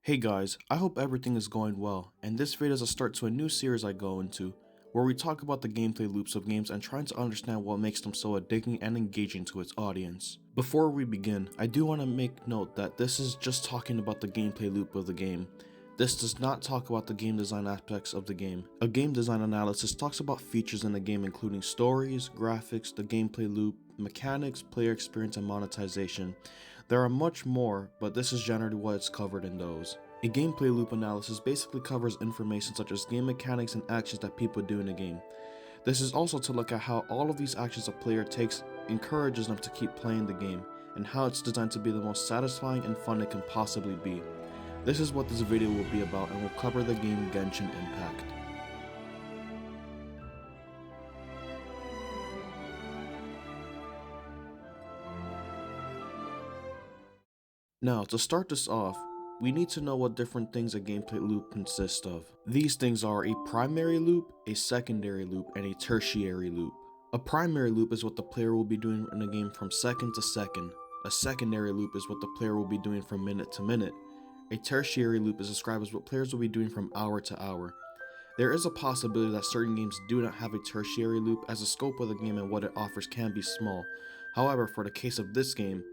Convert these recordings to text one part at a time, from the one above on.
Hey guys, I hope everything is going well, and this video is a start to a new series I go into, where we talk about the gameplay loops of games and trying to understand what makes them so addicting and engaging to its audience. Before we begin, I do want to make note that this is just talking about the gameplay loop of the game. This does not talk about the game design aspects of the game. A game design analysis talks about features in the game including stories, graphics, the gameplay loop, mechanics, player experience, and monetization. There are much more, but this is generally what is covered in those. A gameplay loop analysis basically covers information such as game mechanics and actions that people do in a game. This is also to look at how all of these actions a player takes encourages them to keep playing the game, and how it's designed to be the most satisfying and fun it can possibly be. This is what this video will be about, and will cover the game Genshin Impact. Now, to start this off, we need to know what different things a gameplay loop consists of. These things are a primary loop, a secondary loop, and a tertiary loop. A primary loop is what the player will be doing in a game from second to second. A secondary loop is what the player will be doing from minute to minute. A tertiary loop is described as what players will be doing from hour to hour. There is a possibility that certain games do not have a tertiary loop, as the scope of the game and what it offers can be small. However, for the case of this game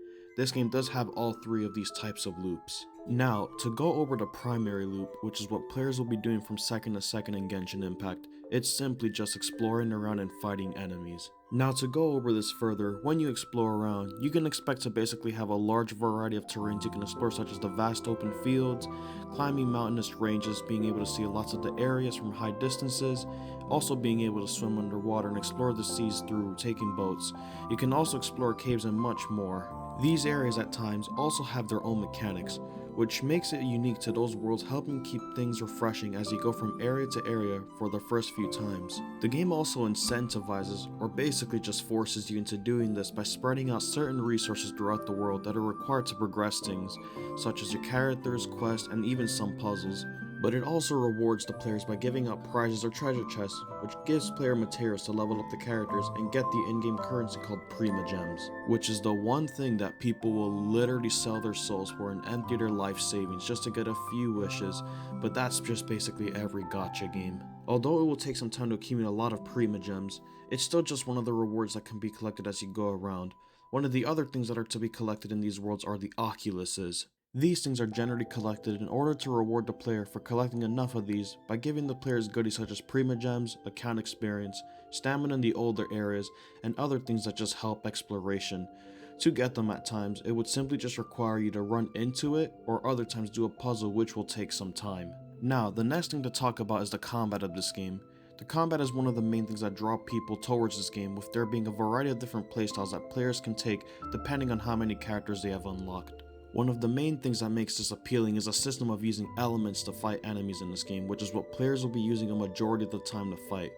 does have all three of these types of loops. Now, to go over the primary loop, which is what players will be doing from second to second in Genshin Impact, it's simply just exploring around and fighting enemies. Now, to go over this further, when you explore around, you can expect to basically have a large variety of terrains you can explore, such as the vast open fields, climbing mountainous ranges, being able to see lots of the areas from high distances, also being able to swim underwater and explore the seas through taking boats. You can also explore caves and much more. These areas at times also have their own mechanics, which makes it unique to those worlds, helping keep things refreshing as you go from area to area for the first few times. The game also incentivizes, or basically just forces you into doing this by spreading out certain resources throughout the world that are required to progress things, such as your characters, quests, and even some puzzles. But it also rewards the players by giving out prizes or treasure chests, which gives player materials to level up the characters and get the in-game currency called Prima Gems, which is the one thing that people will literally sell their souls for and empty their life savings just to get a few wishes, but that's just basically every gacha game. Although it will take some time to accumulate a lot of Prima Gems, it's still just one of the rewards that can be collected as you go around. One of the other things that are to be collected in these worlds are the Oculuses. These things are generally collected in order to reward the player for collecting enough of these by giving the players goodies such as Prima Gems, account experience, stamina in the older areas, and other things that just help exploration. To get them at times, it would simply just require you to run into it, or other times do a puzzle, which will take some time. Now, the next thing to talk about is the combat of this game. The combat is one of the main things that draw people towards this game, with there being a variety of different playstyles that players can take depending on how many characters they have unlocked. One of the main things that makes this appealing is a system of using elements to fight enemies in this game, which is what players will be using a majority of the time to fight.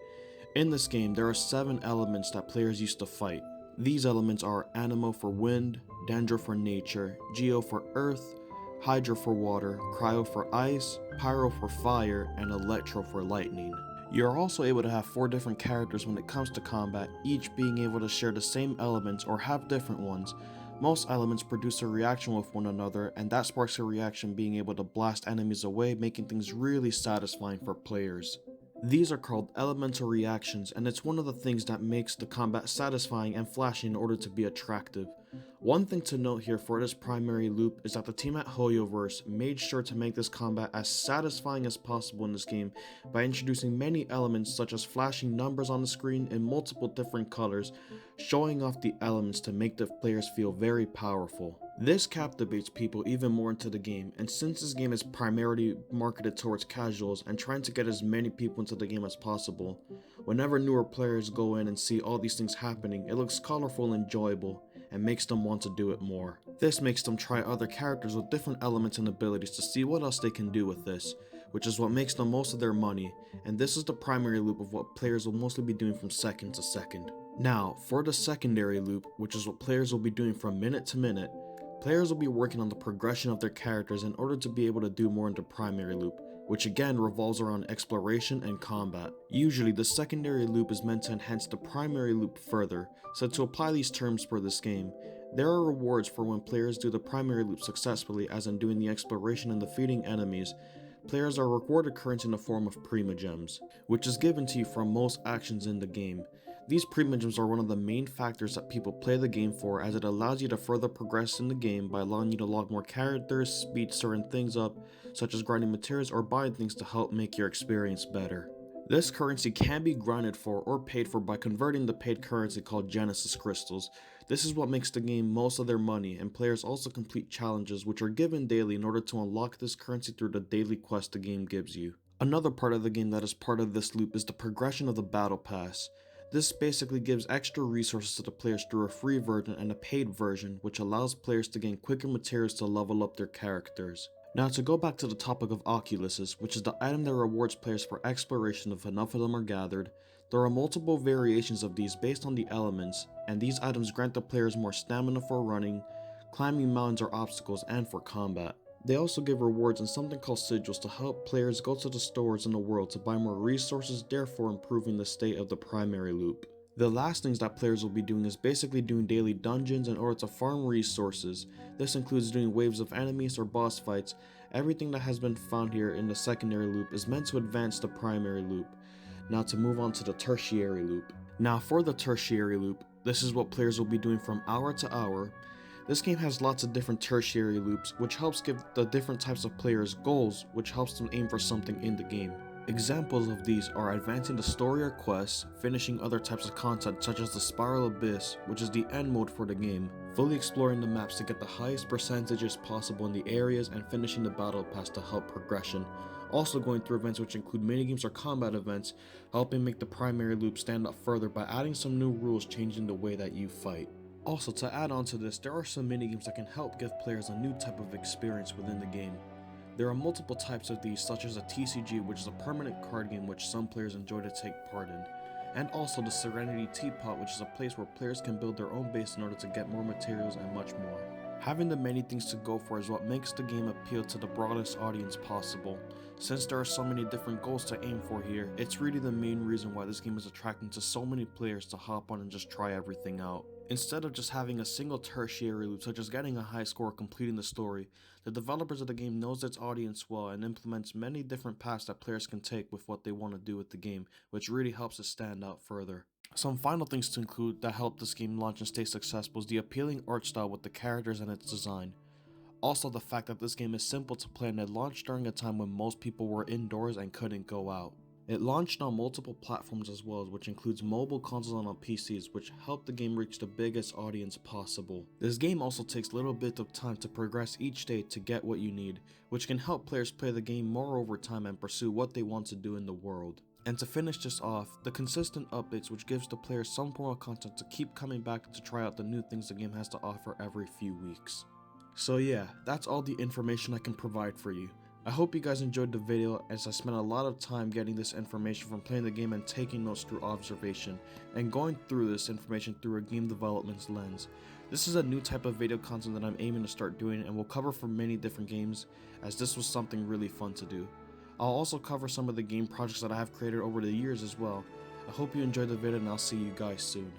In this game, there are 7 elements that players use to fight. These elements are Animo for wind, Dendro for nature, Geo for earth, Hydro for water, Cryo for ice, Pyro for fire, and Electro for lightning. You are also able to have 4 different characters when it comes to combat, each being able to share the same elements or have different ones. Most elements produce a reaction with one another, and that sparks a reaction, being able to blast enemies away, making things really satisfying for players. These are called elemental reactions, and it's one of the things that makes the combat satisfying and flashy in order to be attractive. One thing to note here for this primary loop is that the team at HoYoverse made sure to make this combat as satisfying as possible in this game by introducing many elements such as flashing numbers on the screen in multiple different colors, showing off the elements to make the players feel very powerful. This captivates people even more into the game, and since this game is primarily marketed towards casuals and trying to get as many people into the game as possible, whenever newer players go in and see all these things happening, it looks colorful and enjoyable, and makes them want to do it more. This makes them try other characters with different elements and abilities to see what else they can do with this, which is what makes them most of their money, and this is the primary loop of what players will mostly be doing from second to second. Now, for the secondary loop, which is what players will be doing from minute to minute, players will be working on the progression of their characters in order to be able to do more in the primary loop, which again revolves around exploration and combat. Usually, the secondary loop is meant to enhance the primary loop further, so to apply these terms for this game, There are rewards for when players do the primary loop successfully, as in doing the exploration and defeating enemies. Players are rewarded currency in the form of Primogems, which is given to you from most actions in the game. These Primogems are one of the main factors that people play the game for, as it allows you to further progress in the game by allowing you to log more characters, speed certain things up, such as grinding materials or buying things to help make your experience better. This currency can be grinded for or paid for by converting the paid currency called Genesis Crystals. This is what makes the game most of their money, and players also complete challenges which are given daily in order to unlock this currency through the daily quest the game gives you. Another part of the game that is part of this loop is the progression of the Battle Pass. This basically gives extra resources to the players through a free version and a paid version, which allows players to gain quicker materials to level up their characters. Now, to go back to the topic of oculuses, which is the item that rewards players for exploration if enough of them are gathered, there are multiple variations of these based on the elements, and these items grant the players more stamina for running, climbing mountains or obstacles, and for combat. They also give rewards in something called sigils to help players go to the stores in the world to buy more resources, therefore improving the state of the primary loop. The last things that players will be doing is basically doing daily dungeons in order to farm resources. This includes doing waves of enemies or boss fights. Everything that has been found here in the secondary loop is meant to advance the primary loop. Now to move on to the tertiary loop. Now for the tertiary loop, this is what players will be doing from hour to hour. This game has lots of different tertiary loops, which helps give the different types of players goals, which helps them aim for something in the game. Examples of these are advancing the story or quests, finishing other types of content such as the Spiral Abyss, which is the end mode for the game, fully exploring the maps to get the highest percentages possible in the areas, and finishing the battle pass to help progression. Also going through events which include minigames or combat events, helping make the primary loop stand up further by adding some new rules changing the way that you fight. Also, to add on to this, there are some minigames that can help give players a new type of experience within the game. There are multiple types of these, such as a TCG, which is a permanent card game which some players enjoy to take part in, and also the Serenity Teapot, which is a place where players can build their own base in order to get more materials and much more. Having the many things to go for is what makes the game appeal to the broadest audience possible. Since there are so many different goals to aim for here, it's really the main reason why this game is attracting to so many players to hop on and just try everything out. Instead of just having a single tertiary loop such as getting a high score or completing the story, the developers of the game knows its audience well and implements many different paths that players can take with what they want to do with the game, which really helps it stand out further. Some final things to include that help this game launch and stay successful is the appealing art style with the characters and its design. Also the fact that this game is simple to play and it launched during a time when most people were indoors and couldn't go out. It launched on multiple platforms as well, which includes mobile consoles and on PCs, which helped the game reach the biggest audience possible. This game also takes little bit of time to progress each day to get what you need, which can help players play the game more over time and pursue what they want to do in the world. And to finish this off, the consistent updates which gives the players some form of content to keep coming back to try out the new things the game has to offer every few weeks. So yeah, that's all the information I can provide for you. I hope you guys enjoyed the video, as I spent a lot of time getting this information from playing the game and taking notes through observation, and going through this information through a game development's lens. This is a new type of video content that I'm aiming to start doing and will cover for many different games, as this was something really fun to do. I'll also cover some of the game projects that I have created over the years as well. I hope you enjoyed the video and I'll see you guys soon.